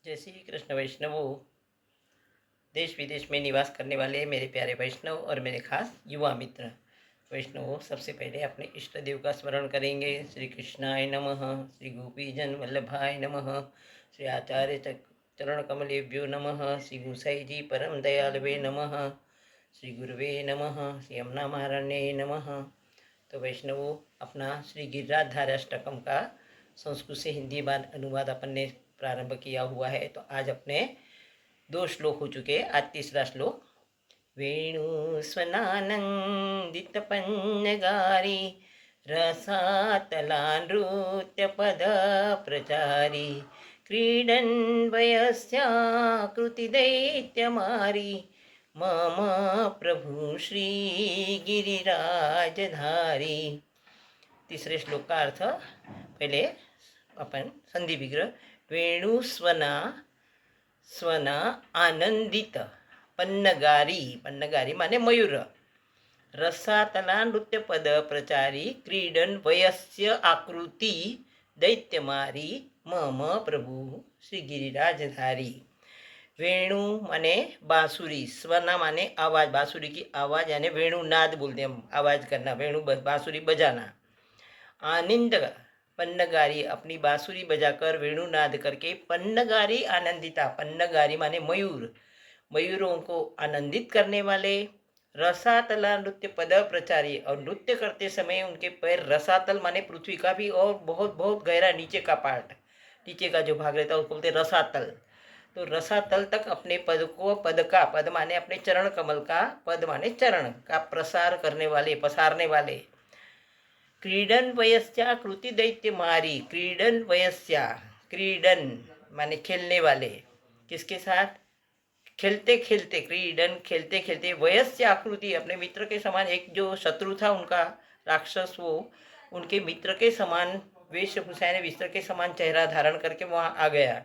जय श्री कृष्ण वैष्णवों। देश विदेश में निवास करने वाले मेरे प्यारे वैष्णव और मेरे खास युवा मित्र वैष्णवों, सबसे पहले अपने इष्ट देव का स्मरण करेंगे। श्री कृष्णाय नमः, श्री गोपीजन वल्लभाय नमः, श्री आचार्य चरण कमलेभ्यो नमः, श्री गुसाई जी परम दयालवे नमः, श्री गुरुवे नमः, श्री यमुना महारण्ये नमः। तो वैष्णवों, अपना श्री गिरिराज अष्टकम का संस्कृत से हिंदी बाद अनुवाद अपन ने प्रारंभ किया हुआ है। तो आज अपने 2 श्लोक हो चुके। आज तीसरा श्लोक। वेणु स्वनानंदित पन्नगारी रसातलानृत्य पद प्रचारी क्रीडन वयस्याकृति दैत्यमारी मम प्रभु श्री गिरिराजधारी। तीसरे श्लोक का अर्थ पहले अपन संधि विग्रह। वेणु स्वना आनंदित पन्नगारी, पन्नगारी माने मयूर, रसातला नृत्य पद प्रचारी क्रीडन वयस्य आकृति दैत्यमारी मम प्रभु श्री गिरिराजधारी। वेणु माने बांसुरी, स्वना माने आवाज, बांसुरी की आवाज यानी वेणु नाद बोलते हैं हम, आवाज करना, वेणु बांसुरी बजाना। आनंद पन्नगारी, अपनी बांसुरी बजाकर वेणुनाद करके पन्नगारी आनंदिता, पन्नगारी माने मयूर, मयूरों को आनंदित करने वाले। रसातला नृत्य पद प्रचारी, और नृत्य करते समय उनके पैर, रसातल माने पृथ्वी का भी और बहुत बहुत गहरा नीचे का पार्ट, नीचे का जो भाग रहता है उसको बोलते रसातल। तो रसातल तक अपने पद को, पद का, पद माने अपने चरण कमल का, पद माने चरण का प्रसार करने वाले, पसारने वाले। क्रीडन वयस्या कृति दैत्य मारी, क्रीडन वयस्या, क्रीडन माने खेलने वाले, किसके साथ? खेलते खेलते, क्रीडन खेलते खेलते, वयस्य आकृति अपने मित्र के समान, एक जो शत्रु था उनका राक्षस, वो उनके मित्र के समान वेशभूषा यानी विस्त्र के समान चेहरा धारण करके वहाँ आ गया।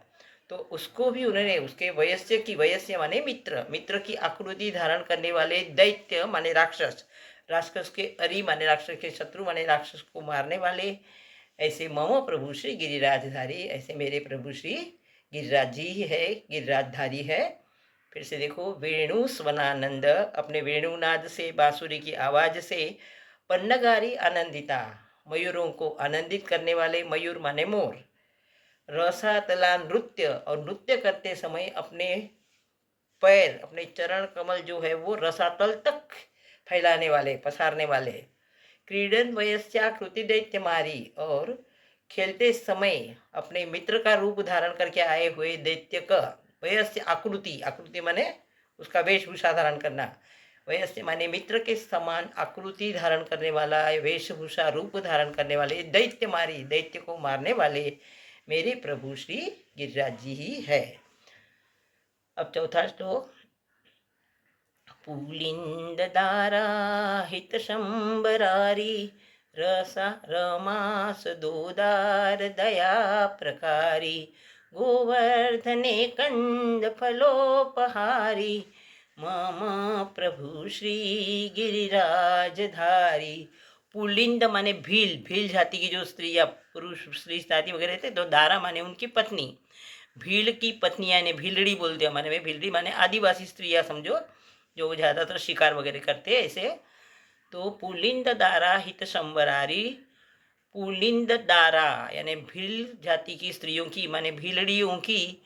तो उसको भी उन्होंने, उसके वयस्य की, वयस्य माने मित्र, मित्र की आकृति धारण करने वाले दैत्य माने राक्षस, राक्षस के अरि माने राक्षस के शत्रु माने राक्षस को मारने वाले, ऐसे मम प्रभु श्री गिरिराजधारी, ऐसे मेरे प्रभु श्री गिरिराज जी है, गिरिराजधारी है। फिर से देखो। वेणु स्वनानंद, अपने वेणुनाद से, बांसुरी की आवाज से, पन्नगारी आनंदिता, मयूरों को आनंदित करने वाले, मयूर माने मोर। रसातला नृत्य, और नृत्य करते समय अपने पैर, अपने चरण कमल जो है वो रसातल तक फैलाने वाले, पसारने वाले। क्रीडन वयस्याकृति दैत्य मारी, और खेलते समय अपने मित्र का रूप धारण करके आए हुए दैत्य का, वयस्य आकृति, आकृति माने उसका वेशभूषा धारण करना, वयस्य माने मित्र के समान आकृति धारण करने वाला, वेशभूषा रूप धारण करने वाले दैत्य मारी, दैत्य को मारने वाले मेरे प्रभु श्री गिरिराज जी ही है। अब चौथा श्लोक। पुलिंददारा हितशंबरारी रसा रमास दोदार दया प्रकारी गोवर्धने कंद फलोपहारी मम प्रभु श्री गिरिराजधारी। पुलिंद माने भील, भील जाति की जो स्त्री या पुरुष, स्त्री जाति वगैरह थे, तो दारा माने उनकी पत्नी, भील की पत्नी यानी भीलड़ी बोलते हैं, माने भीलड़ी माने आदिवासी स्त्रियाँ समझो, जो ज़्यादातर शिकार वगैरह करते हैं ऐसे। तो पुलिंद दारा हित संबरारी, पुलिंद दारा यानी भील जाति की स्त्रियों की, माने भीलड़ियों की,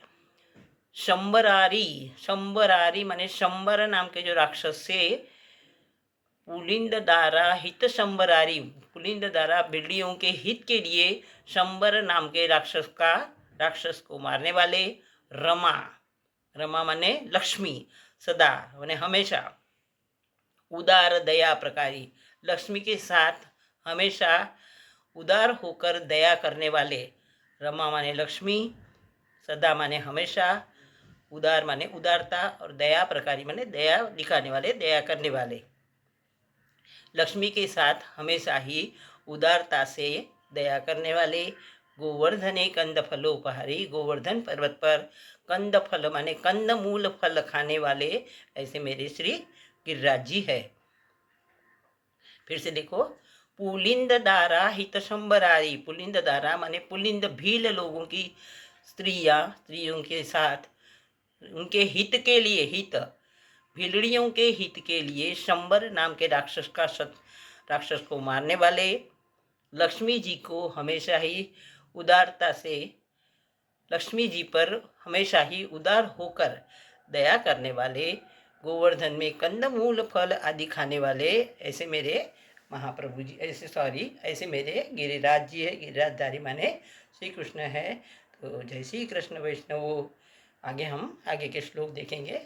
शंबरारी, शंबरारी माने शंबर नाम के जो राक्षस से, पुलिंद दारा हित शंबरारी, पुलिंद दारा बिल्लियों के हित के लिए शंबर नाम के राक्षस को मारने वाले। रमा, रमा माने लक्ष्मी, सदा माने हमेशा। उदार दया प्रकारी, लक्ष्मी के साथ हमेशा उदार होकर दया करने वाले। रमा माने लक्ष्मी, सदा माने हमेशा, उदार माने उदारता, और दया प्रकारी माने दया दिखाने वाले, दया करने वाले। लक्ष्मी के साथ हमेशा ही उदारता से दया करने वाले। गोवर्धने कंद फलोपहारी, गोवर्धन पर्वत पर कंद फल माने कंद मूल फल खाने वाले, ऐसे मेरे श्री गिरिराज जी है। फिर से देखो। पुलिंद दारा हित शंबरारी, पुलिंद दारा माने पुलिंद भील लोगों की स्त्रियों के साथ उनके हित के लिए, हित भीलड़ियों के हित के लिए शंबर नाम के राक्षस को मारने वाले, लक्ष्मी जी को हमेशा ही उदारता से, लक्ष्मी जी पर हमेशा ही उदार होकर दया करने वाले, गोवर्धन में कंदमूल फल आदि खाने वाले, ऐसे मेरे महाप्रभु जी, ऐसे मेरे गिरिराज जी है। गिरिराजधारी माने श्री कृष्ण है। तो जय श्री कृष्ण वैष्णव। आगे हम आगे के श्लोक देखेंगे।